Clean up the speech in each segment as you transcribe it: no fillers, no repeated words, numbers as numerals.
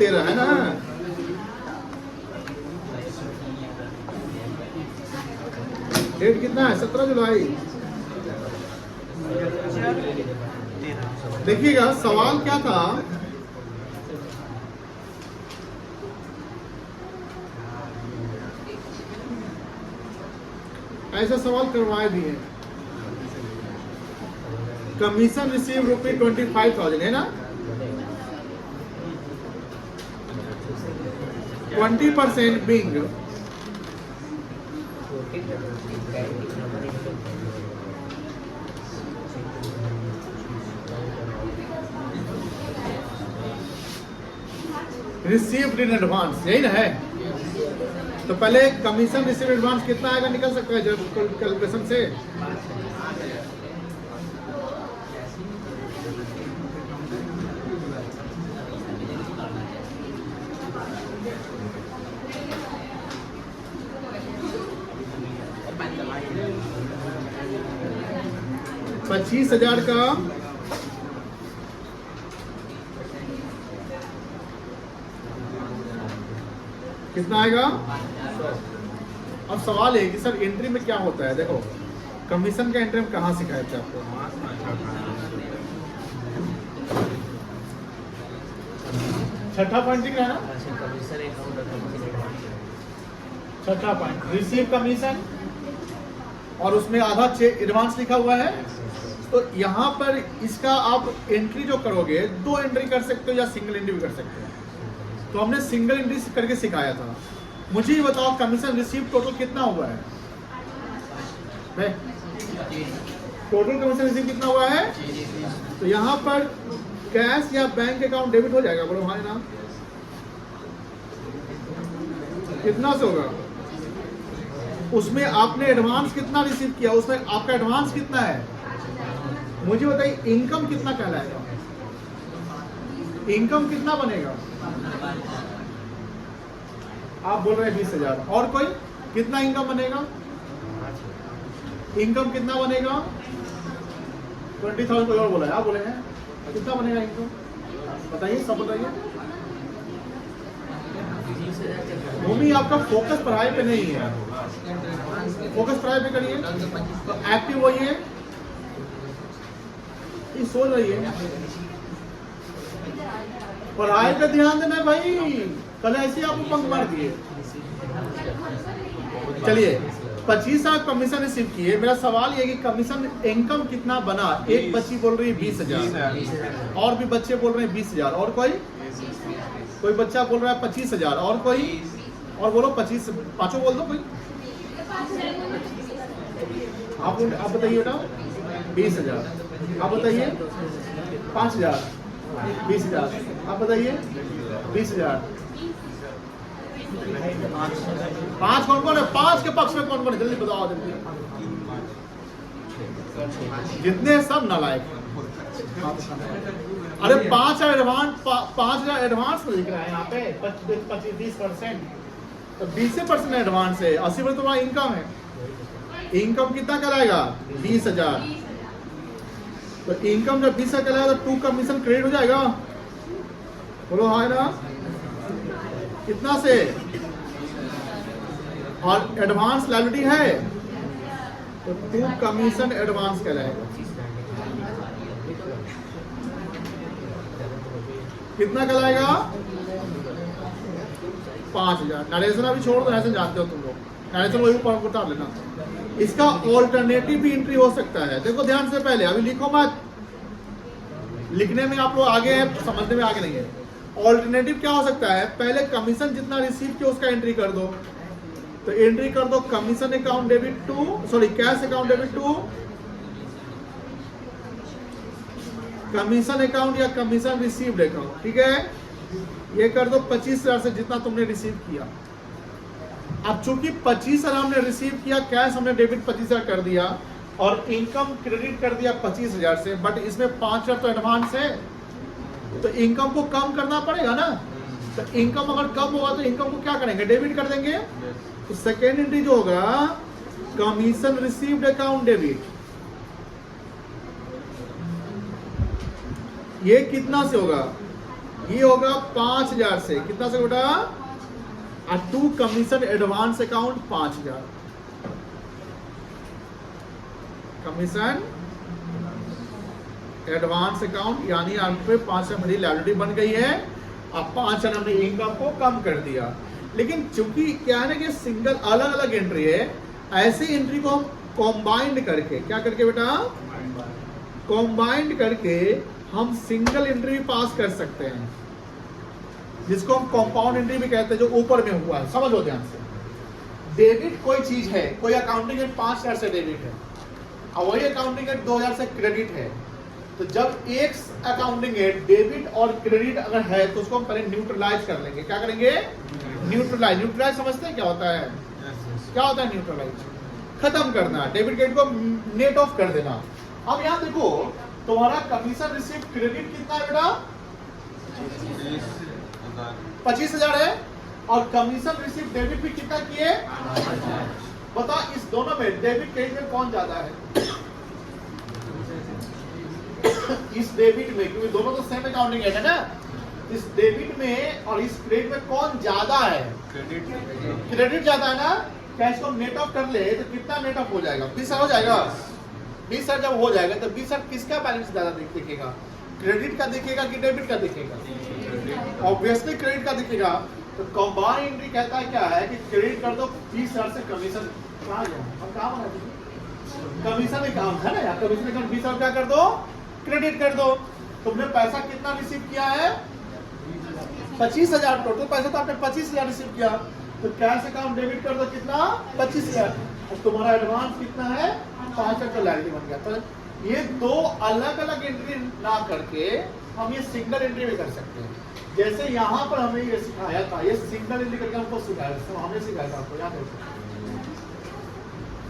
13 है ना। डेट कितना है? 17 जुलाई। देखिएगा सवाल क्या था, ऐसा सवाल करवाए दिए, कमीशन रिसीव ₹25,000 है ना, 20% बिंग रिसीव्ड इन एडवांस, यही ना है। तो पहले कमीशन रिसीव एडवांस कितना आएगा निकल सकता है जब कैलकुलेशन से। $25,000 का कितना आएगा। अब सवाल है कि सर एंट्री में क्या होता है। देखो कमीशन का एंट्री हम कहाँ सिखाए थे आपको, छठा पॉइंट दिख रहा है ना, छठा पॉइंट रिसीव कमीशन और उसमें आधा चेक एडवांस लिखा हुआ है। तो यहाँ पर इसका आप एंट्री जो करोगे 2 एंट्री कर सकते हो या सिंगल एंट्री भी कर सकते हो। तो हमने सिंगल एंट्री करके सिखाया था। मुझे ये बताओ कमीशन रिसीव टोटल कितना हुआ है, टोटल कमीशन रिसीव कितना हुआ है। तो यहाँ पर कैश या बैंक अकाउंट डेबिट हो जाएगा, बोलो हाँ ना, कितना से होगा। उसमें आपने एडवांस कितना रिसीव किया, उसमें आपका एडवांस कितना है मुझे बताइए। इनकम कितना कहलाएगा, इनकम कितना बनेगा। आप बोल रहे हैं 20,000, और कोई कितना इनकम बनेगा, इनकम कितना बनेगा 20,000। कोई और बोला है, आप बोले हैं कितना बनेगा इनकम, बताइए सब बताइए। भूमि आपका फोकस पढ़ाई पे नहीं है, फोकस पढ़ाई पे करिए। तो एक्टिव होइए, ये सोच रही है पढ़ाई पे ध्यान देना भाई, कल ऐसे आपको पंख मार दिए। चलिए 25,000 कमीशन रिसीव किए। मेरा सवाल ये कि कमीशन इनकम कितना बना। एक बच्ची बोल रही है 20,000, और भी बच्चे बोल रहे हैं 20,000, और कोई बच्चा बोल रहा है 25,000, और कोई और बोलो 25, पांचों बोल दो कोई। आप बताइए बेटा 20,000, आप बताइए 5,000, 20,000, आप बताइए 20,000। 5 कौन है, 5 के पक्ष में कौन है, जल्दी बताओ जल्दी। जितने सब नालायक। अरे 5,000 एडवांस, 5,000 एडवांस में लिख रहा है यहाँ पे 25-20%, तो 20% एडवांस है। 80% तुम्हारा इनकम है। इनकम कितना कराएगा 20,000। तो इनकम जब 20,000 कराएगा तो 2 कमीशन क्रेडिट हो जाएगा, बोलो हाँ ना। कितना से, और एडवांस लायबिलिटी है तो 2 कमीशन एडवांस कहलाएगा। कितना कहलाएगा 5,000। नरेशन अभी छोड़ दो, नरेशन जानते हो तुम लोग, नरेशन वही ऊपर उतार लेना। इसका ऑल्टरनेटिव भी एंट्री हो सकता है। देखो ध्यान से, पहले अभी लिखो मत, लिखने में आप लोग आगे हैं, समझने में आगे नहीं है। ऑल्टरनेटिव क्या हो सकता है, पहले कमीशन जितना रिसीव किया उसका एंट्री कर दो। तो एंट्री कर दो commission account debit to, sorry cash account debit to commission account या कमीशन रिसीव्ड अकाउंट, ठीक है। ये कर दो 25,000 से जितना तुमने रिसीव किया। अब चूंकि 25,000 हमने रिसीव किया, कैश हमने डेबिट 25,000 कर दिया और इनकम क्रेडिट कर दिया 25,000 से, बट इसमें 5,000 तो एडवांस है, तो इनकम को कम करना पड़ेगा ना। तो इनकम अगर कम होगा तो इनकम को क्या करेंगे, डेबिट कर देंगे। तो सेकेंड एंट्री जो होगा कमीशन रिसीव्ड अकाउंट डेबिट, ये कितना से होगा ये होगा 5,000 से, कितना से बेटा? To commission advance account 5,000, commission advance account, यानी आप पे 5,000 मेरी लायबिलिटी बन गई है। अब 5,000 हमने इनकम को कम कर दिया। लेकिन चूंकि क्या है ना कि सिंगल अलग अलग एंट्री है, ऐसी एंट्री को हम कॉम्बाइंड करके, क्या करके बेटा? कॉम्बाइंड करके हम सिंगल एंट्री पास कर सकते हैं, जिसको हम कंपाउंड एंट्री भी कहते हैं, जो ऊपर में हुआ है। समझ लो ध्यान से। डेबिट कोई चीज है, कोई अकाउंटिंग एड 5,000 से डेबिट है और वही अकाउंटिंग एड 2,000 से क्रेडिट है। तो जब एक अकाउंटिंग एड डेबिट और क्रेडिट अगर है तो उसको हम पहले न्यूट्रलाइज कर लेंगे। क्या करेंगे? न्यूट्रलाइज। न्यूट्रलाइज समझते हैं क्या होता है? क्या होता है न्यूट्रलाइज? खत्म करना, डेबिट क्रेडिट को नेट ऑफ कर देना। अब यहाँ देखो, तुम्हारा कमीशन रिसीव क्रेडिट कितना है बेटा? 25,000 है, और कमीशन रिसीव डेबिट भी कितना किए? बताओ इस दोनों में डेबिट क्रेडिट में कौन ज्यादा है? इस डेबिट में, क्योंकि दोनों तो सेम अकाउंटिंग है ना, इस डेबिट में और इस क्रेडिट में कौन ज्यादा है? क्रेडिट ज्यादा है ना। कैश को नेट ऑफ कर ले तो कितना नेट ऑफ हो जाएगा? 20,000 हो जाएगा। 20,000 जब हो जाएगा तो 20,000 किसका बैलेंस ज्यादा दिखेगा? क्रेडिट का दिखेगा कि डेबिट का दिखेगा? ऑब्वियसली क्रेडिट का दिखेगा। तो कंबाइंड एंट्री कहता है क्या है कि क्रेडिट कर दो 20,000 से कमीशन। कहाँ गया हम काम है? कमीशन अकाउंट है ना यार, कमीशन अकाउंट 20,000 क्या कर दो? क्रेडिट कर दो। तुमने पैसा कितना रिसीव किया है? 25,000। टोटल पैसा तो आपने 25,000 रिसीव किया, तो कैश अकाउंट डेबिट कर दो कितना? 25,000। और तुम्हारा एडवांस कितना है? 5,000 का लायबिलिटी बन गया। तो ये दो अलग अलग एंट्री ना करके हम ये सिंगल एंट्री भी कर सकते हैं। जैसे यहाँ पर हमें ये सिखाया था, ये सिंगल एंट्री करके हमको सिखाया, हमने सिखाया था आपको, याद है?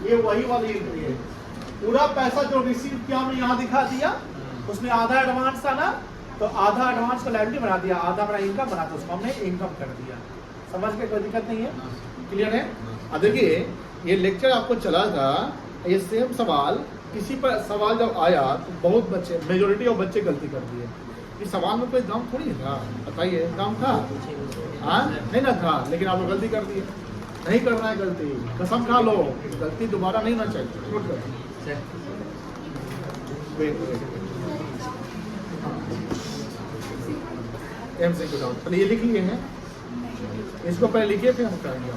ये वही वाली एंट्री है। पूरा पैसा जो रिसीव किया हमने यहाँ दिखा दिया, उसमें आधा एडवांस था ना, तो आधा एडवांस को लायबिलिटी बना दिया, आधा बना इनकम बना, तो उसको हमने इनकम कर दिया। समझ के कोई दिक्कत नहीं है? क्लियर है? अब देखिए, ये लेक्चर आपको चला था, ये सेम सवाल, किसी पर सवाल जब आया तो बहुत बच्चे, मेजोरिटी ऑफ बच्चे गलती कर दिए। इस सवाल में कोई दाम थोड़ी था, बताइए, दाम था? हाँ, नहीं ना था, लेकिन आप लोग गलती कर दिए। नहीं करना है गलती, कसम खा लो, गलती दोबारा नहीं होना चाहिए। MCQ डाउन, पहले ये लिख लिए हैं, इसको पहले लिखिए फिर हम करेंगे।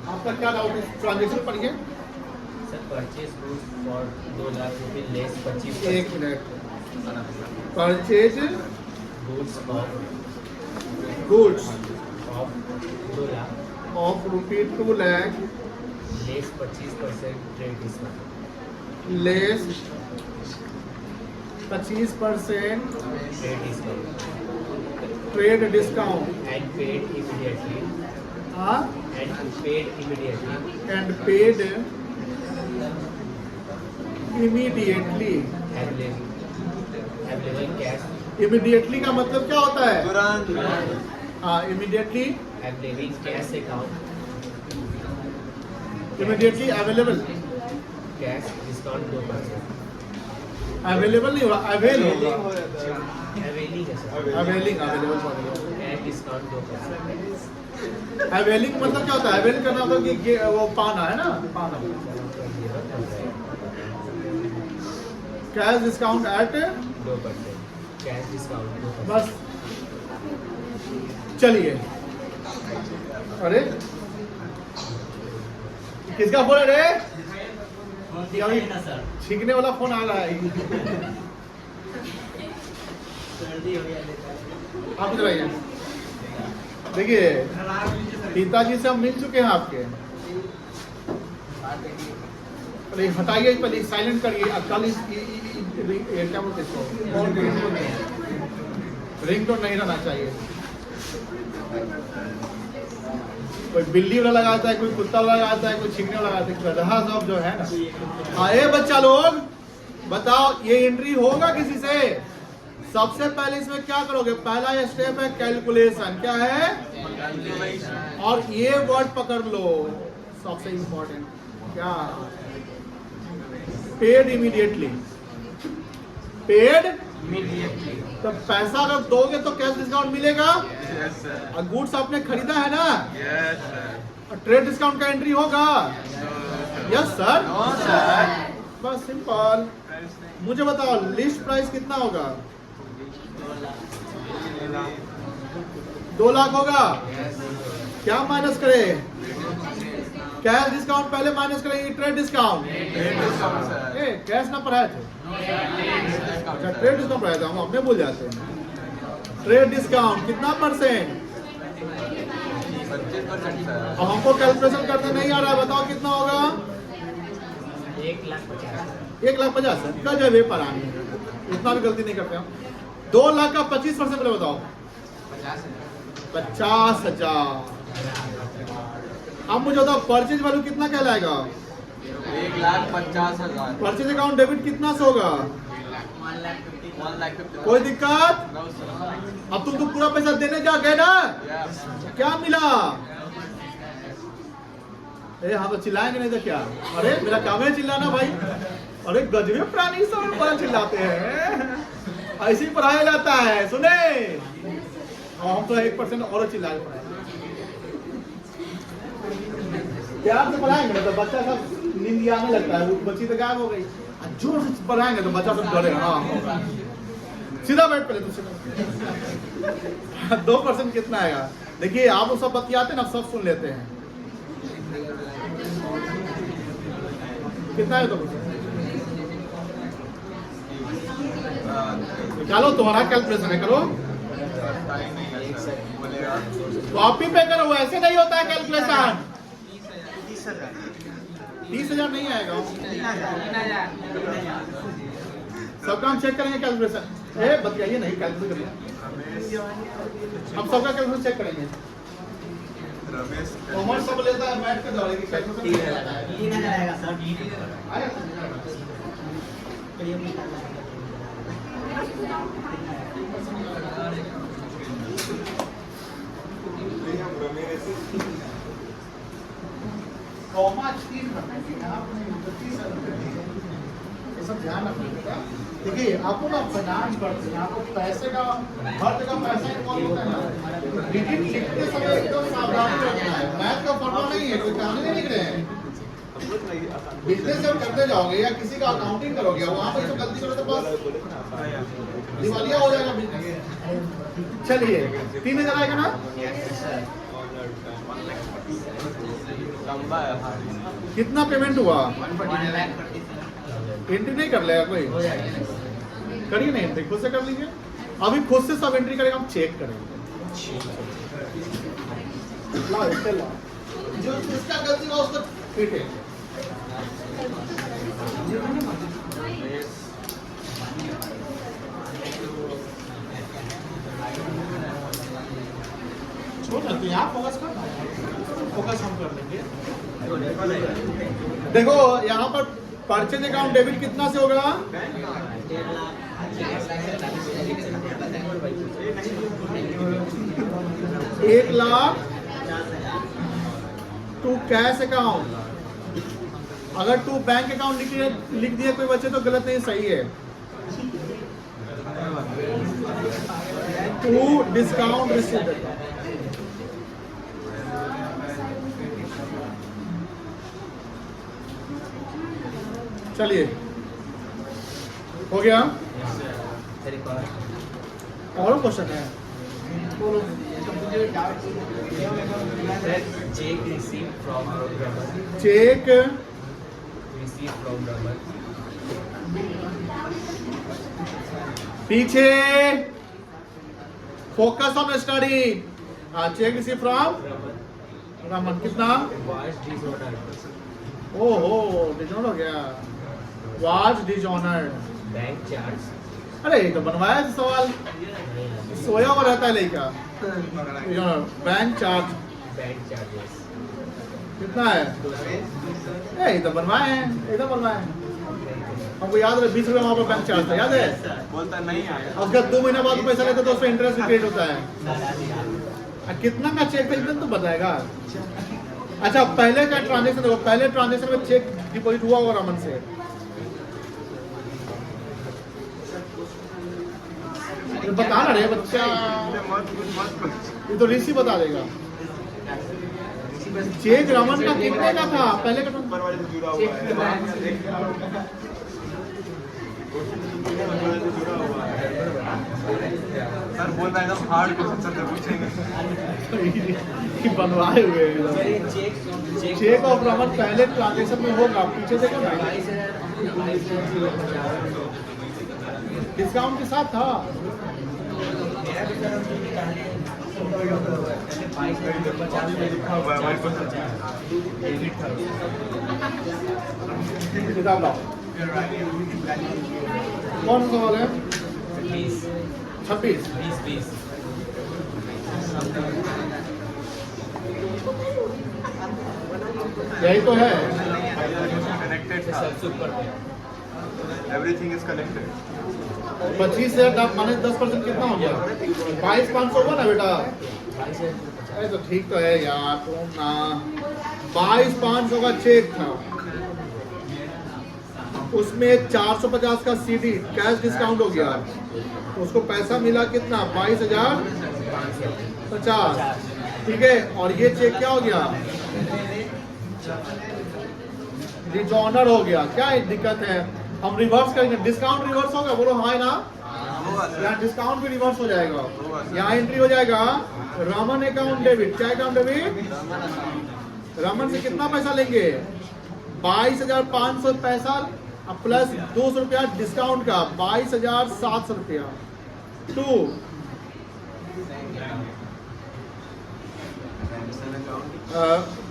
आपका क्या डाउट है? ट्रांजेक्शन पढ़िए sir. Purchase goods for 2 lakh रुपए लेस 25%। एक minute. Purchase goods of goods 2 lakh of rupee 2 lakh less 25% trade discount. Less 25% trade discount trade discount and paid immediately and paid paid immediately. Available cash. Immediately का मतलब क्या होता है? तुरंत। हाँ, immediately, available cash account. Immediately available. Cash discount 2%। Available नहीं होगा, avail होगा। अवेलिंग है sir. Availing, available. Cash discount 2%। Availing मतलब क्या होता है? अवेल करना मतलब कि वो पाना है ना, पाना। Cash discount at 2%। Cash discount 2%। बस। चलिए, अरे किसका फोन है रे? सर छींकने वाला फोन आ रहा है। आप इधर आइए। देखिए पिताजी से हम मिल चुके हैं आपके। अरे हटाइए पहले, साइलेंट करिए। कल क्या बोलते इसको, रिंग तो नहीं रहना चाहिए। कोई बिल्ली वाला लगाता है, कोई कुत्ता वाला लगाता है, कोई छिकने वाला लगाता है, गधा सब जो है ना। आए बच्चा लोग बताओ, ये एंट्री होगा किसी से? सबसे पहले इसमें क्या करोगे? पहला स्टेप है कैलकुलेशन। क्या है? और ये वर्ड पकड़ लो, सबसे इंपॉर्टेंट। क्या? Paid immediately. Paid immediately. तो पैसा अगर दोगे तो कैश डिस्काउंट मिलेगा। Yes, sir. और गुड्स आपने खरीदा है ना, Yes, sir. और ट्रेड डिस्काउंट का एंट्री होगा। Yes sir. No, sir. बस सिंपल। मुझे बताओ लिस्ट प्राइस कितना होगा? 2 लाख होगा। क्या माइनस करें? कैश डिस्काउंट पहले माइनस करेंगे, ट्रेड डिस्काउंट। कैश ना पढ़ाए थे, अच्छा ट्रेड डिस्काउंट पढ़ाया था, हम अपने भूल जाते हैं। ट्रेड डिस्काउंट कितना %? 25%, sir. अब हमको कैलकुलेशन करने नहीं आ रहा है, बताओ कितना होगा? 1,50,000। 1,50,000। गजब है परानी, इतना भी गलती नहीं करते हम। 2 लाख का 25% पहले बताओ। 50,000। अब मुझे बताओ परचेज वैल्यू कितना कहलाएगा? 1,50,000. परचेज अकाउंट डेबिट कितना से होगा? 1,50,000. कोई दिक्कत? No, sir. अब तुम तो पूरा पैसा देने जा गए ना, Yes. क्या मिला? हम तो चिल्लाएंगे नहीं तो क्या? अरे मेरा काम है चिल्लाना भाई। अरे गजबे प्राणी सब बड़ा चिल्लाते हैं, ऐसे ही पढ़ाया जाता है। सुने, और हम तो 1% और चिल्ला के पढ़ाएंगे। प्यार से पढ़ाएंगे ना तो बच्चा सब नींद आने लगता है, वो बच्ची तो गायब हो गई। और जोर से पढ़ाएंगे तो बच्चा सब डरे। हाँ सीधा बैठ पहले तो सीधा। 2% कितना आएगा? देखिए आप वो सब बतियाते ना, सब सुन लेते हैं। कितना है? 2% निकालो, तुम्हारा कैलकुलेशन है, करो। कॉपी पे करो, ऐसे नहीं होता है कैलकुलेशन। 30,000 नहीं आएगा। सबका हम चेक करेंगे कैलकुलेशन। बतियाइए नहीं, कैलकुलेट करिए। हम सबका कैलकुलेशन चेक करेंगे। कॉमर्स सब लेता है, मैथ के दौरे की कैलकुलेशन नहीं लेता है। आएगा? कॉमा 3 करना है, आपने 30 ये सब ध्यान रखिएगा। देखिए आपको ना फाइनेंस पढ़ते हैं, आपको पैसे का हर जगह पैसा इन्वॉल्व होता है ना। डिजिट लिखते समय एकदम सावधानी रखना है। मैथ का फॉर्मूला नहीं है, कोई कहानी नहीं लिख रहे हैं। बिजनेस जब करते जाओगे या किसी का अकाउंटिंग करोगे, वहाँ पर सब गलती करो तो बस दिवालिया हो जाएगा बिजनेस। चलिए 3,000 आएगा ना? कितना पेमेंट हुआ? एंट्री नहीं कर लेगा कोई? करिए ना एंट्री, खुद से कर लीजिए। अभी खुद से सब एंट्री करेंगे, हम चेक करेंगे। लाओ इससे लाओ, जो जिसका गलती हुआ उसको पीटे। यहाँ फोकस कर, फोकस हम कर लेंगे। देखो यहाँ पर परचेज अकाउंट डेबिट कितना से होगा? 1,00,000 टू कैश अकाउंट। अगर टू बैंक अकाउंट लिख दिए कोई बच्चे तो गलत नहीं, सही है। To discount received account. चलिए हो गया। और क्वेश्चन है? Cheque receive from programmer. Cheque receive from programmer. पीछे focus on study. Cheque receive from Raman, कितना? वाज डिसऑर्डर, ओहो डिजॉनर हो गया, वाज डिजॉनर्ड। बैंक चार्ज, अरे ये तो बनवाया था सवाल, सोया हुआ रहता है लड़का। बैंक चार्ज बैंक चार्जेस, कितना है? ये तो बनवाए हैं, एकदम बनवाए हैं। हमको याद है 20 रुपये वहाँ पर बैंक चार्ज था, याद है? बोलता नहीं आया। और जब 2 महीने बाद पैसा लेते तो उसमें इंटरेस्ट भी पेड होता है। कितना का चेक था इतना तो बताएगा। अच्छा पहले का ट्रांजेक्शन देखो, पहले ट्रांजेक्शन में चेक डिपॉजिट हुआ होगा रमन से, ये बता ना रहे बच्चा, ये तो ऋषि बता देगा। चेक रमन का कितने का था पहले का? ऊपर वाले से जुड़ा हुआ है। सर बोल रहा है एकदम हार्ड क्वेश्चन सर पूछेंगे। बनवाए हुए हैं। सर ये चेक चेक ऑफ रमन पहले ट्रांजेक्शन में होगा, पीछे देखो ना 22,050 डिस्काउंट के साथ था। लिखा हुआ है हमारे पास। किताब लाओ। कौन सा सवाल है? 26। 20 यही तो है। कनेक्टेड था। सबसे ऊपर पे एवरीथिंग इज कनेक्टेड। 25 से माने 10% कितना हो गया? 22,500 हुआ ना बेटा? 22,050 अरे तो ठीक तो है यार, तुम ना 22,500 का चेक था, उसमें 450 का सीडी कैश डिस्काउंट हो गया, तो उसको पैसा मिला कितना? 22,050। ठीक है, और ये चेक क्या हो गया? डिजॉनर हो गया। क्या दिक्कत है? हम रिवर्स करेंगे, डिस्काउंट रिवर्स होगा, बोलो हाँ है ना? यहाँ डिस्काउंट भी रिवर्स हो जाएगा, यहाँ एंट्री हो जाएगा रमन अकाउंट डेबिट। क्या अकाउंट डेबिट? रमन से कितना पैसा लेंगे? 22,500 पैसा प्लस 200 रुपया डिस्काउंट का, 22,700 रुपया।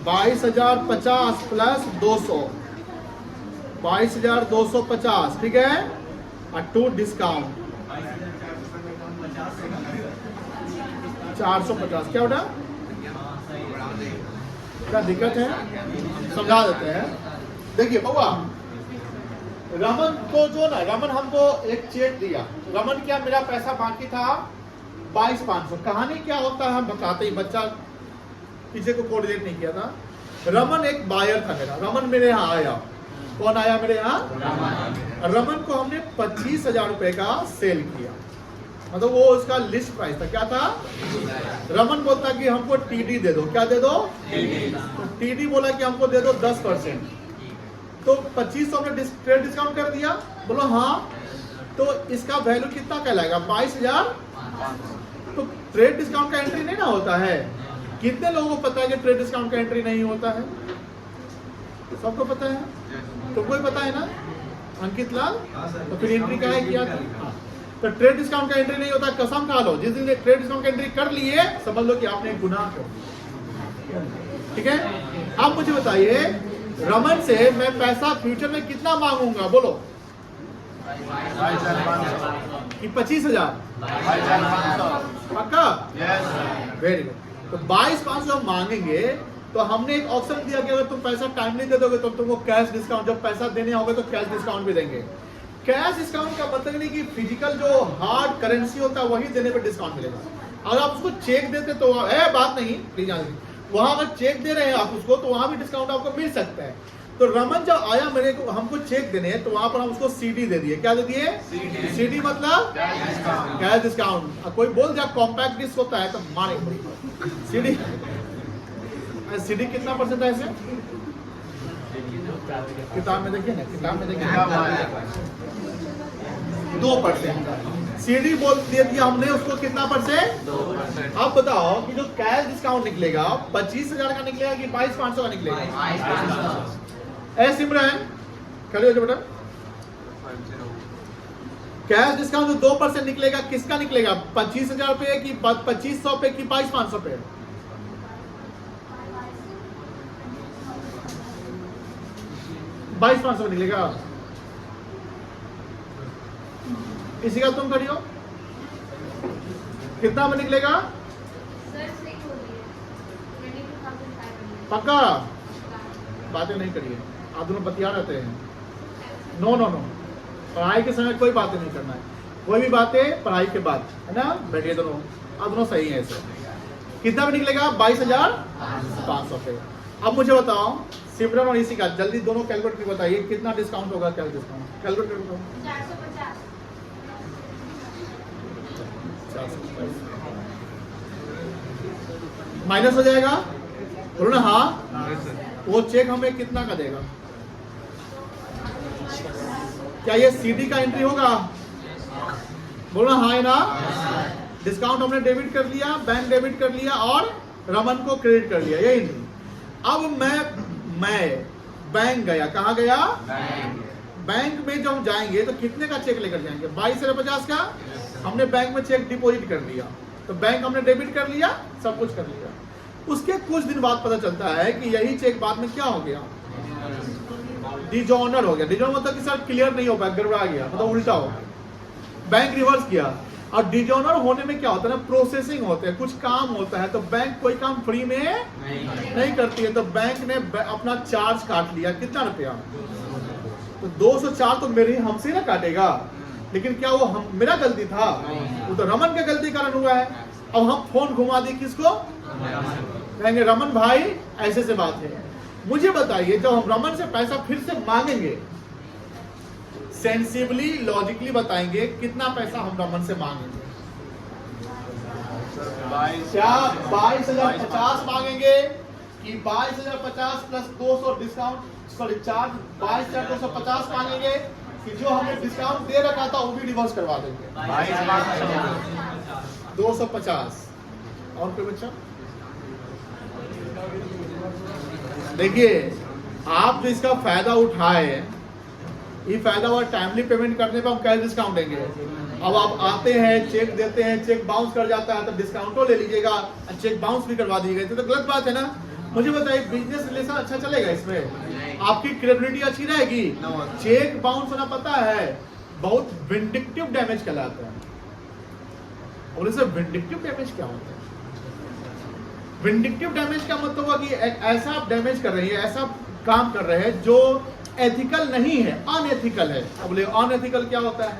22,050 प्लस 200, 22,250। ठीक है, और 2 डिस्काउंट 450। क्या बेटा क्या दिक्कत है? समझा देते हैं। देखिए बउआ, रमन को जो ना, रमन हमको एक चेक दिया, रमन क्या मेरा पैसा बाकी था 22,500। कहानी क्या होता है हम बताते ही, बच्चा पीछे को कोऑर्डिनेट नहीं किया था। रमन एक बायर था मेरा, रमन मेरे यहाँ आया। कौन आया मेरे यहाँ? रमन को हमने 25,000 रुपए का सेल किया, मतलब वो उसका लिस्ट प्राइस था। क्या था? रमन बोलता कि हमको टीडी दे दो। क्या दे दो? तो टीडी बोला कि हमको दे दो 10%, तो 2500 हमने ट्रेड डिस्काउंट कर दिया। बोलो हाँ, तो इसका वैल्यू कितना कहलाएगा? 22,000। तो ट्रेड डिस्काउंट का एंट्री नहीं ना होता है। कितने लोगों को पता है कि ट्रेड डिस्काउंट का एंट्री नहीं होता है? सबको पता है, तुमको ही पता है ना अंकित लाल? तो फिर एंट्री का है किया था। तो ट्रेड डिस्काउंट का एंट्री नहीं होता, कसम खा लो। जिस दिन ट्रेड डिस्काउंट का एंट्री कर लिए, समझ लो कि आपने एक गुनाह कर। ठीक है, आप मुझे बताइए, रमन से मैं पैसा फ्यूचर में कितना मांगूंगा? बोलो कि 25,000 पक्का? Very good. तो 22,500 हम मांगेंगे, तो हमने एक ऑप्शन दिया कि अगर तुम पैसा टाइमली दे दोगे तो तुमको कैश डिस्काउंट, जब पैसा देने होगा तो कैश डिस्काउंट भी देंगे। कैश डिस्काउंट का मतलब नहीं कि फिजिकल जो हार्ड करेंसी होता है वही देने पर डिस्काउंट मिलेगा। अगर आप उसको चेक देते तो बात नहीं, प्लीज वहां अगर चेक दे रहे हैं आप उसको, तो वहां भी डिस्काउंट आपको मिल सकता है। तो रमन जब आया मेरे को, हमको चेक देने हैं, तो वहां पर हम उसको सीडी दे दिए। क्या दे दिए? सीडी मतलब कैश डिस्काउंट। कोई बोल दिया कॉम्पैक्ट डिस्क होता है तो मारे सीडी। सीडी कितना परसेंट है ऐसे? किताब में देखिए ना, किताब में देखिए 2%। सीडी बोल दे दिया हमने उसको, कितना परसेंट? 2%। अब बताओ कि जो कैश डिस्काउंट निकलेगा 25,000 का निकलेगा कि 22,500 का निकलेगा? ए सिमरन खड़े हो जाओ बेटा। कैश डिस्काउंट जो 2% निकलेगा किसका निकलेगा? 25,000 पे कि 2500 पे कि 22,500 पे? 22,500 पे निकलेगा। इसी का तुम करियो, कितना में निकलेगा? पक्का बातें नहीं करिए, आप दोनों बतिया रहते हैं। नो नो नो, पढ़ाई के समय कोई बातें नहीं करना है, कोई भी बातें पढ़ाई के बाद, है ना? बैठिए दोनों, आप दोनों सही है ऐसे। कितना में निकलेगा? 22,500 पे। अब मुझे बताओ सिमरन और इसी का जल्दी दोनों कैलकुलेट करके बताइए कितना डिस्काउंट होगा? क्या डिस्काउंट कैलकुलेट करके बताओ। 450 माइनस हो जाएगा, बोलो ना हाँ। वो चेक हमें कितना का देगा? क्या ये सीडी का एंट्री होगा? बोलो हाँ है ना? डिस्काउंट हमने डेबिट कर लिया, बैंक डेबिट कर लिया और रमन को क्रेडिट कर लिया, ये एंट्री। अब मैं बैंक गया, कहाँ गया? बैंक में जब जाएंगे तो कितने का चेक लेकर जाएंगे? 22,50 का हमने बैंक में चेक डिपॉजिट कर दिया, तो बैंक हमने डेबिट कर लिया, सब कुछ कर लिया। उसके कुछ दिन बाद पता चलता है कि यही चेक बाद में क्या हो गया? डिजॉनर हो गया। डिजॉनर मतलब कि सर क्लियर नहीं हो पाया, गड़बड़ा गया, मतलब उल्टा हो गया, बैंक रिवर्स किया। और डिजॉनर होने में क्या होता है ना, प्रोसेसिंग होते हैं, कुछ काम होता है, तो बैंक कोई काम फ्री में नहीं करती है, तो बैंक ने अपना चार्ज काट लिया। कितना रुपया? तो 204 तो मेरे हमसे ना काटेगा, लेकिन क्या वो मेरा गलती था? वो तो रमन का गलती कारण हुआ है। अब हम फोन घुमा दिए किसको? कहेंगे रमन भाई ऐसे से बात है। मुझे बताइए जब हम रमन से पैसा फिर से मांगेंगे, सेंसिबली लॉजिकली बताएंगे कितना पैसा हम रमन से मांगेंगे? क्या 22,050 मांगेंगे कि 22,050 प्लस 200 डिस्काउंट सॉरी चार्ज 22,250 मांगेंगे कि जो हमने डिस्काउंट दे रखा था वो भी रिवर्स करवा देंगे? 250। और कोई बच्चा? देखिए आप जो इसका फायदा उठाए, ये फायदा हुआ टाइमली पेमेंट करने पे हम कैश डिस्काउंट देंगे। अब आप आते हैं, चेक देते हैं, चेक बाउंस कर जाता है, तो डिस्काउंटो ले लीजिएगा, चेक बाउंस भी करवा दीजिएगा, तो गलत बात है ना। मुझे बताइए बिजनेस रिलेशन अच्छा चलेगा इसमें? आपकी क्रेडिबिलिटी अच्छी रहेगी? चेक बाउंस होना पता है बहुत विंडिक्टिव डैमेज कहलाता है। और इसे विंडिक्टिव डैमेज क्या होता है? विंडिक्टिव डैमेज का मतलब हुआ कि ऐसा आप डैमेज कर रही है, ऐसा काम कर रहे हैं जो एथिकल नहीं है, अनएथिकल है। अब बोले अनएथिकल क्या होता है?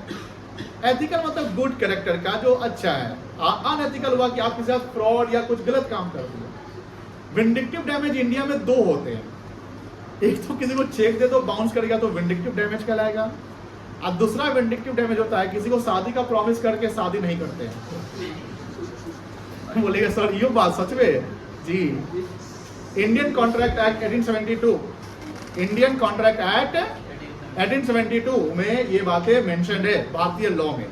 एथिकल मतलब गुड कैरेक्टर का, जो अच्छा है। अनएथिकल हुआ कि आप किसी साथ फ्रॉड या कुछ गलत काम कर दिया। विंडिक्टिव डैमेज इंडिया में दो होते हैं, एक तो किसी को चेक दे दो बाउंस करेगा तो विंडिक्टिव डैमेज कहलाएगा, और दूसरा विंडिक्टिव डैमेज होता है किसी को शादी का प्रॉमिस करके शादी नहीं करते हैं। बोलेगा सर ये बात सच में? जी, Indian contract act 1872, Indian contract act 1872 में ये बातें मेंशन है भारतीय लॉ में।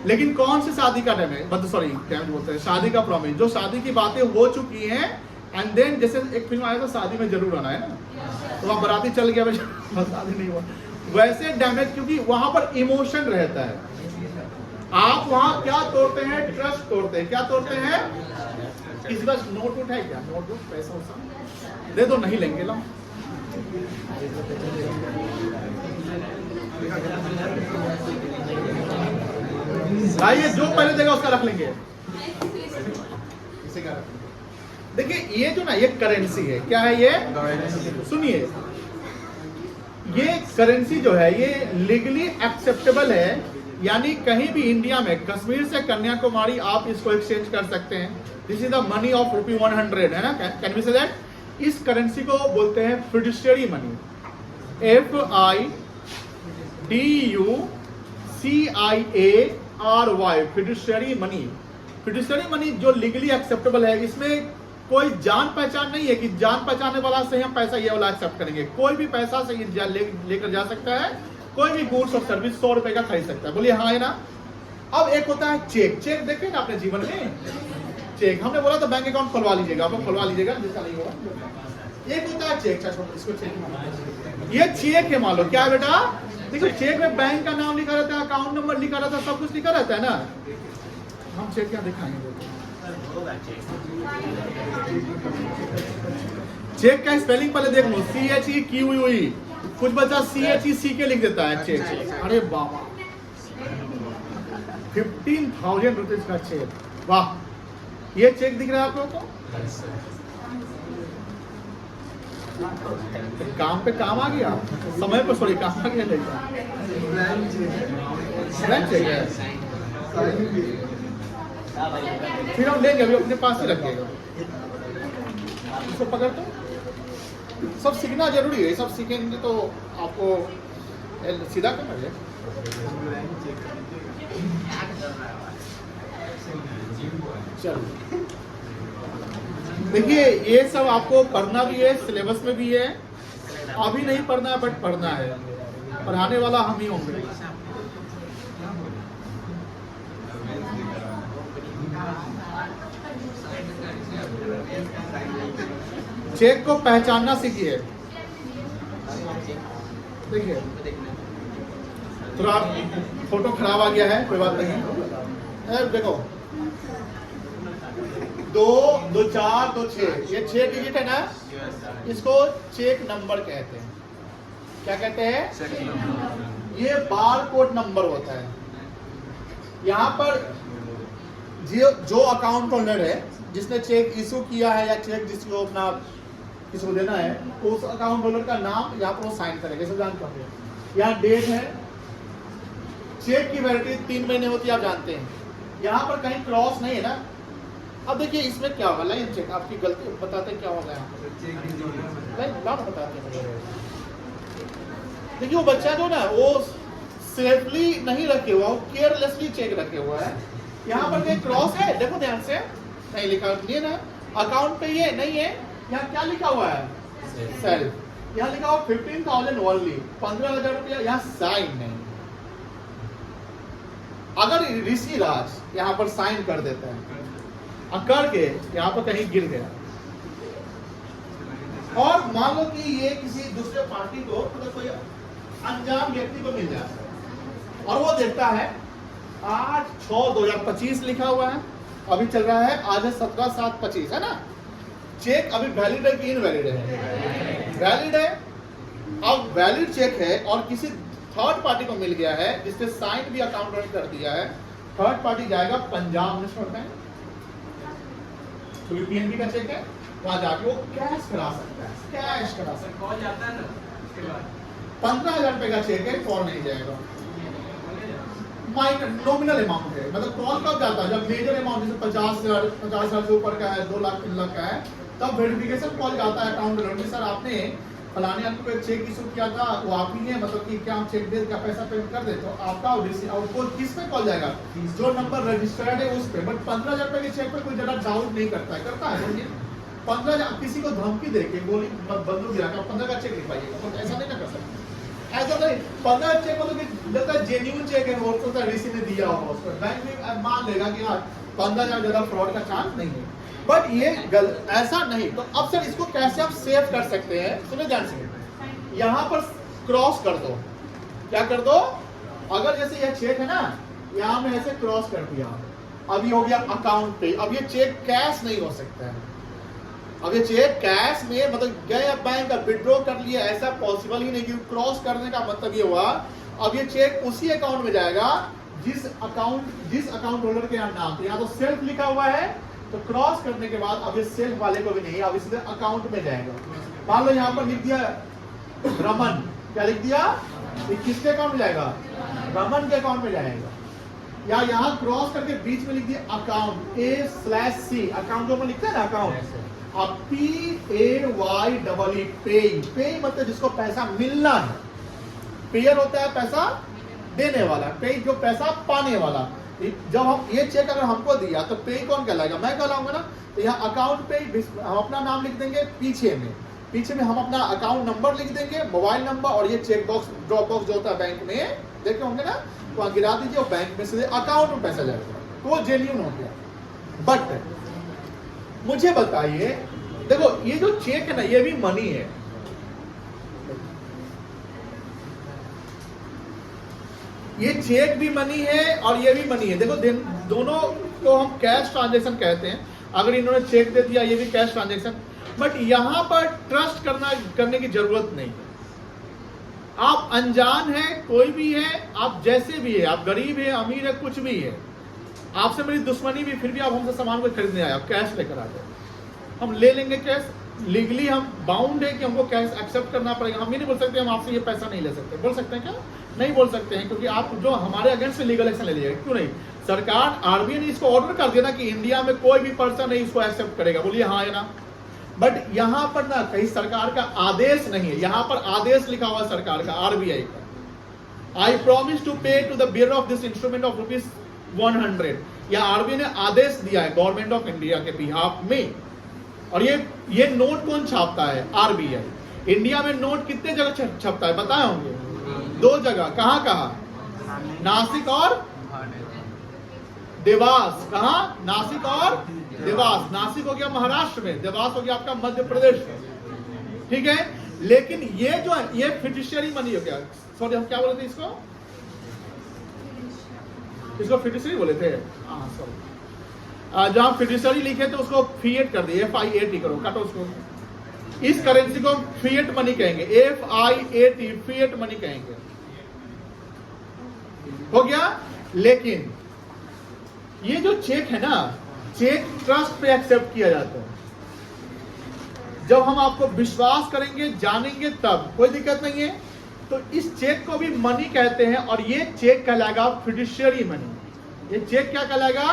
लेकिन कौन सी शादी का डैमेज, सॉरी डैमेज बोलते हैं, शादी का प्रॉमिस, जो शादी की बातें हो चुकी हैं एंड देन जैसे एक फिल्म आया था शादी में जरूर आना है ना, तो वहाँ बराती चल गया शादी नहीं हुआ, वैसे डैमेज, क्योंकि वहां पर इमोशन रहता है। आप वहां क्या तोड़ते हैं? ट्रस्ट तोड़ते हैं। क्या तोड़ते हैं? किसी का नोट उठाए क्या? नोट पैसा वैसा दे दो, नहीं लेंगे ला। लाइए जो पहले देगा उसका रख लेंगे। देखिए ये जो ना ये करेंसी है, क्या है ये? सुनिए, ये करेंसी जो है ये लीगली एक्सेप्टेबल है, यानी कहीं भी इंडिया में कश्मीर से कन्याकुमारी आप इसको एक्सचेंज कर सकते हैं। This is the money of ₹100 है ना, कैन वी से दैट? इस करेंसी को बोलते हैं फिडुशियरी मनी, FIDUCIARY, फिडुशियरी मनी। फिडुशियरी मनी जो लीगली एक्सेप्टेबल है, इसमें कोई जान पहचान नहीं है कि जान पहचानने वाला से हम पैसा ये वाला एक्सेप्ट करेंगे। कोई भी पैसा से लेकर जा सकता है, कोई भी गुड्स और सर्विस 100 रुपए का खरीद सकता है। बोलिए हाँ है ना। अब एक होता है चेक। चेक देखे ना अपने जीवन में, चेक हमने बोला तो बैंक अकाउंट खुलवा लीजिएगा, आप खुलवा लीजिएगा जिसका नहीं होगा। एक होता है चेक, इसको चेक, ये चेक है मान लो, क्या है बेटा? देखो चेक में बैंक का नाम लिखा रहता है, अकाउंट नंबर लिखा रहता है, सब कुछ लिखा रहता है ना। हम चेक क्या दिखाएंगे? चेक का स्पेलिंग पहले देख लो, CHEQUE। कुछ बच्चा CHECK लिख देता है चेक। अरे बाबा, 15,000 रुपीज का चेक, वाह। ये चेक दिख रहा है आप लोगों को? काम पे काम आ गया, समय पर सॉरी काम आ गया। ब्लैंक चेक है, फिर हम लेंगे, अभी अपने पास ही रखेगा। इसको पकड़ दो, सब सीखना जरूरी है, सब सीखेंगे तो आपको सीधा करना है। चलो देखिए, ये सब आपको पढ़ना भी है, सिलेबस में भी है। अभी नहीं पढ़ना है, बट पढ़ना है, पढ़ाने वाला हम ही होंगे। चेक को पहचानना सीखिए। देखिए थोड़ा फोटो खराब आ गया है, कोई बात नहीं। देखो 2, 2, 4, 2, 6, ये 6 डिजिट है ना, इसको चेक नंबर कहते हैं। क्या कहते हैं? ये बार कोड नंबर होता है। यहाँ पर जो अकाउंट होल्डर है, जिसने चेक इशू किया है या चेक जिसको अपना किसी को देना है, उस अकाउंट होल्डर का नाम यहाँ पर वो साइन करेगा। सब जानते होंगे, यहाँ डेट है। चेक की वैलिडिटी 3 महीने होती है, आप जानते हैं। यहाँ पर कहीं क्रॉस नहीं है ना। अब देखिए इसमें क्या होगा, लाइन चेक आपकी गलती बताते क्या होगा यहाँ पर, बताते हैं। देखिए वो बच्चा जो ना, वो सेफली नहीं रखे हुआ, वो केयरलेसली चेक रखे हुआ है। यहाँ पर कहीं क्रॉस है, देखो ध्यान से, नहीं लिखा नहीं है ना। अकाउंट पे ये नहीं है, यहाँ क्या लिखा हुआ है? सेल्फ। यहाँ लिखा हुआ 15,000 ओनली, 15,000 रुपया, यहाँ साइन नहीं। अगर ऋषि राज यहाँ पर साइन कर देता है, कर के यहाँ पर कहीं गिर गया, और मान लो कि ये किसी दूसरे पार्टी को, मतलब कोई अनजान व्यक्ति को मिल जाता है, और वो देखता है 8/6/2025 लिखा हुआ है, अभी चल रहा है, आज है 17/7/25 है ना। चेक अभी वैलिड है कि इनवैलिड है? वैलिड है। अब वैलिड चेक है और किसी थर्ड पार्टी को मिल गया है, जिसने साइन भी अकाउंट रन कर दिया है, थर्ड पार्टी जाएगा पंजाब नेशनल बैंक, पीएनबी का चेक है, वहां जाके वो कैश करा सकता है, कैश करा सकता है। कॉल जाता है ना, उसके बाद 15,000 रुपए का चेक है, फॉर नहीं जाएगा। माइनर नॉमिनल अमाउंट है, मतलब कॉल कब जाता है? जब मेजर अमाउंट जैसे 50,000 से ऊपर का है, 2 लाख 3 लाख का है, तब वेरिफिकेशन कॉल जाता है अकाउंट में। सर आपने फलाने आदमी को एक चेक इशू किया था, वो आप ही है, मतलब कि क्या हम चेक दे, क्या पैसा पेमेंट कर दे, तो आपका आपको किस पे कॉल जाएगा? जो नंबर रजिस्टर्ड है उस पे। बट 15,000 रुपए के चेक पे कोई ज्यादा डाउट नहीं करता है, करता है? 15,000 किसी को धमकी देके गोली बंदूक गिरा कर 15 का चेक लिखवाइएगा, तो ऐसा नहीं कर सकते। ऐसा नहीं, 15 चेक मतलब लगता है जेन्युइन चेक है, हो सकता है ऋषि ने दिया होगा उसको, बैंक भी मान लेगा कि हाँ 15,000 ज्यादा फ्रॉड का चांस नहीं है। बट ये ऐसा नहीं। तो अब सर इसको कैसे आप सेव कर सकते हैं? सुने ध्यान से, यहाँ पर क्रॉस कर दो। क्या कर दो? अगर जैसे यह चेक है ना, यहाँ में ऐसे क्रॉस कर दिया, अब ये हो गया अकाउंट पे। अब ये चेक कैश नहीं हो सकता है। अब ये चेक कैश में मतलब गए बैंक विड्रॉ कर लिया, ऐसा पॉसिबल ही नहीं। कि क्रॉस करने का मतलब ये हुआ, अब ये चेक उसी अकाउंट में जाएगा जिस अकाउंट होल्डर के यहाँ नाम थे। यहाँ तो सेल्फ लिखा हुआ है, तो क्रॉस करने के बाद अब ये सेल्फ वाले को भी नहीं, अब इसलिए अकाउंट में जाएगा। मान लो यहाँ पर लिख दिया रमन, क्या लिख दिया? ये किसके अकाउंट में जाएगा? रमन के अकाउंट में जाएगा। या यहाँ क्रॉस करके बीच में लिख दिया अकाउंट A/C, अकाउंट जो लिखते हैं ना अकाउंट, अब PAYE, पे मतलब जिसको पैसा मिलना है। पेयर होता है पैसा देने वाला, पे जो पैसा पाने वाला। जब हम ये चेक अगर हमको दिया तो पे कौन कहलाएगा? मैं कहलाऊंगा ना। तो यहाँ अकाउंट पे हम अपना नाम लिख देंगे, पीछे में हम अपना अकाउंट नंबर लिख देंगे, मोबाइल नंबर, और ये चेक बॉक्स ड्रॉप बॉक्स जो होता है बैंक में, देखे होंगे ना, तो वहाँ गिरा दीजिए और बैंक में से अकाउंट में पैसा जाएगा, तो वो जेन्युइन हो गया। बट मुझे बताइए, देखो ये जो चेक है ना, ये भी मनी है। ये चेक भी मनी है और ये भी मनी है। देखो दोनों को हम कैश ट्रांजैक्शन कहते हैं। अगर इन्होंने चेक दे दिया, ये भी कैश ट्रांजैक्शन। बट यहां पर ट्रस्ट करने की जरूरत नहीं है। आप अनजान है, कोई भी है, आप जैसे भी है, आप गरीब है, अमीर है, कुछ भी है, आपसे मेरी दुश्मनी भी, फिर भी आप हमसे सामान को खरीदने आए, आप कैश लेकर आ गए, हम ले लेंगे कैश। लीगली हम बाउंड है कि हमको कैश एक्सेप्ट करना पड़ेगा। हम ये नहीं बोल सकते हम आपसे ये पैसा नहीं ले सकते। बोल सकते हैं क्या? नहीं बोल सकते हैं, क्योंकि आप जो हमारे अगेंस्ट से लीगल एक्शन ले लीजिएगा। क्यों नहीं? सरकार आरबीआई ने इसको ऑर्डर कर दिया ना कि इंडिया में कोई भी पर्सन नहीं इसको एक्सेप्ट करेगा। बोलिए हाँ है ना? बट यहां पर ना कहीं सरकार का आदेश नहीं है, यहां पर आदेश लिखा हुआ सरकार का, आरबीआई का। I promise to pay to the bearer of this instrument of ₹100। या आरबीआई ने आदेश दिया है गवर्नमेंट ऑफ इंडिया के बिहाफ में। और ये नोट कौन छापता है? आरबीआई। इंडिया में नोट कितने जगह छपता है बताए होंगे? 2 जगह। कहां कहां? नासिक और देवास। कहां? नासिक और देवास। नासिक हो गया महाराष्ट्र में, देवास हो गया आपका मध्य प्रदेश में। ठीक है, लेकिन ये जो है ये फिडुशियरी मनी हो गया। सॉरी, हम क्या बोले थे इसको? फिडुशियरी बोले थे। हाँ सॉरी, जहां फिडुशियरी लिखे थे उसको फिएट कर दिए, FIAT करो, काटो उसको। इस करेंसी को फिएट मनी कहेंगे, FIAT, फिएट मनी कहेंगे। हो गया। लेकिन ये जो चेक है ना, चेक ट्रस्ट पे एक्सेप्ट किया जाता है। जब हम आपको विश्वास करेंगे, जानेंगे, तब कोई दिक्कत नहीं है। तो इस चेक को भी मनी कहते हैं और ये चेक कहलाएगा फिडुशियरी मनी। ये चेक क्या कहलाएगा?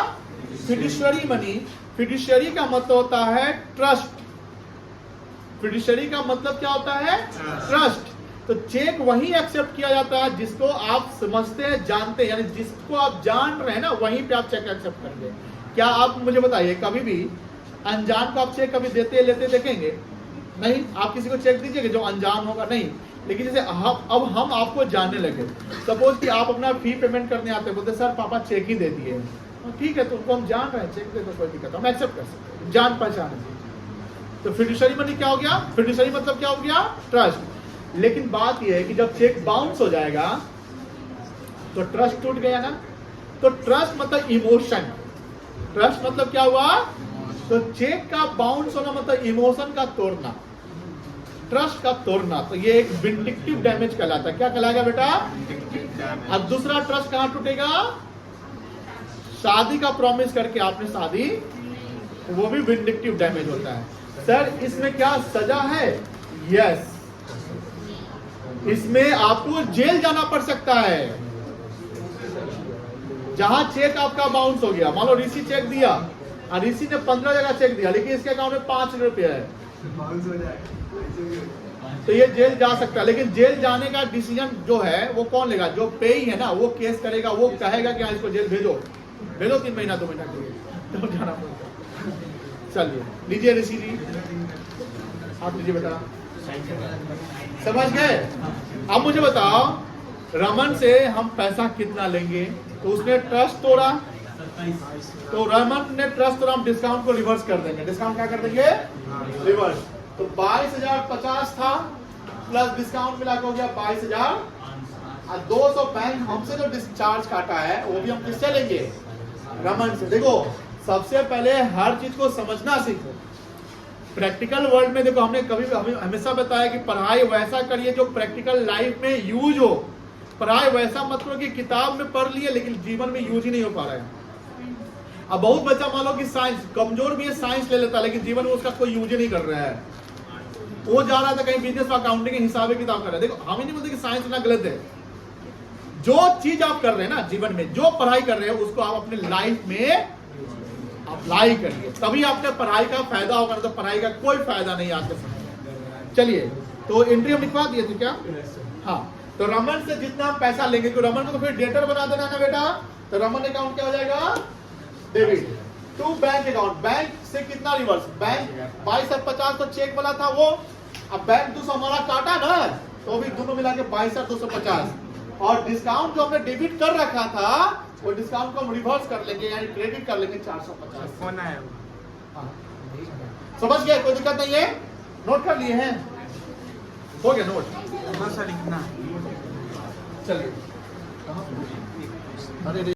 फिडुशियरी मनी। फिडुशियरी का मतलब होता है ट्रस्ट। फिडुशियरी का मतलब क्या होता है? ट्रस्ट। तो चेक वही एक्सेप्ट किया जाता है जिसको आप समझते हैं, जानते हैं, यानी जिसको आप जान रहे हैं ना, वहीं पे आप चेक एक्सेप्ट करेंगे। क्या आप मुझे बताइए, कभी भी अनजान को आप चेक कभी देते लेते देखेंगे? नहीं। आप किसी को चेक दीजिएगा जो अनजान होगा? नहीं। लेकिन जैसे अब हम आपको जानने लगे, सपोज कि आप अपना फी पेमेंट करने आते हैं, बोलते सर पापा चेक ही दे दिए। ठीक है, तो उनको हम जान रहे हैं, चेक दे तो कोई दिक्कत, हम एक्सेप्ट कर सकते हैं, जान पहचान है। तो फिडुशियरी मनी क्या हो गया? फिडुशियरी मतलब क्या हो गया? ट्रस्ट। लेकिन बात यह है कि जब चेक बाउंस हो जाएगा तो ट्रस्ट टूट गया ना। तो ट्रस्ट मतलब इमोशन। ट्रस्ट मतलब क्या हुआ? तो चेक का बाउंस होना मतलब इमोशन का तोड़ना, ट्रस्ट का तोड़ना। तो ये एक विंडिक्टिव डैमेज कहलाता है। क्या कहलाएगा बेटा? अब दूसरा ट्रस्ट कहां टूटेगा? शादी का प्रॉमिस करके आपने शादी, वो भी विंडिक्टिव डैमेज होता है। सर इसमें क्या सजा है? यस, इसमें आपको जेल जाना पड़ सकता है। जहां चेक आपका बाउंस हो गया, मान लो ऋषि चेक दिया और ऋषि ने 15 जगह चेक दिया, लेकिन इसके अकाउंट में 5 रुपया है, तो ये जेल जा सकता है। लेकिन जेल जाने का डिसीजन जो है वो कौन लेगा? जो पे ही है ना, वो केस करेगा, वो कहेगा कि इसको जेल भेजो 3 महीना 2 महीना के लिए, तो जाना पड़ेगा। चलिए लीजिए ऋषि जी, आप लीजिए बेटा। समझ गए? अब मुझे बताओ, रमन से हम पैसा कितना लेंगे? तो उसने ट्रस्ट तोड़ा, तो रमन ने ट्रस्ट तोड़ा, हम डिस्काउंट को रिवर्स कर देंगे। डिस्काउंट क्या कर देंगे? रिवर्स। तो 22,050 था, प्लस डिस्काउंट मिला के हो गया 22,000। और 200 बैंक हमसे जो डिस्चार्ज काटा है वो भी हम किससे लेंगे? रमन से। देखो सबसे पहले हर चीज को समझना सीखो। प्रैक्टिकल वर्ल्ड में देखो, हमने हमेशा बताया कि पढ़ाई वैसा करिए जो प्रैक्टिकल लाइफ में यूज हो। पढ़ाई वैसा मत करो कि किताब में पढ़ लिए लेकिन जीवन में यूज ही नहीं हो पा रहा है। अब बहुत बच्चा मान लो कि साइंस कमजोर भी है, साइंस ले लेता है, लेकिन जीवन में उसका कोई यूज ही नहीं कर रहा है। वो जा रहा था कहीं बिजनेस अकाउंटिंग हिसाब किताब कर रहा है। देखो हम ही नहीं बोलते कि साइंस ना गलत है। जो चीज आप कर रहे हैं ना जीवन में, जो पढ़ाई कर रहे हैं, उसको आप अपने लाइफ में अप्लाई करिए, तभी आपने पढ़ाई का फायदा होगा। तो पढ़ाई का कोई फायदा नहीं आज के समय। चलिए, तो एंट्री हम लिखवा दिए थे क्या? हाँ। तो रमन से जितना हम पैसा लेंगे, क्योंकि रमन को तो फिर डेटर बना देना ना बेटा। तो रमन अकाउंट क्या हो जाएगा? Debit to bank account. Bank से कितना रिवर्स? बैंक 22,50 तो चेक वाला था वो, अब बैंक 200 हमारा काटा ना, तो भी दोनों मिला के 22,250। और डिस्काउंट जो हमने डेबिट कर रखा था, वो डिस्काउंट को हम रिवर्स कर लेंगे, यानी क्रेडिट कर लेंगे 450। होना है। समझ गए? कोई दिक्कत नहीं है? नोट कर लिए हैं? हो गया नोट? लिखना। चलिए कहाँ पे? अरे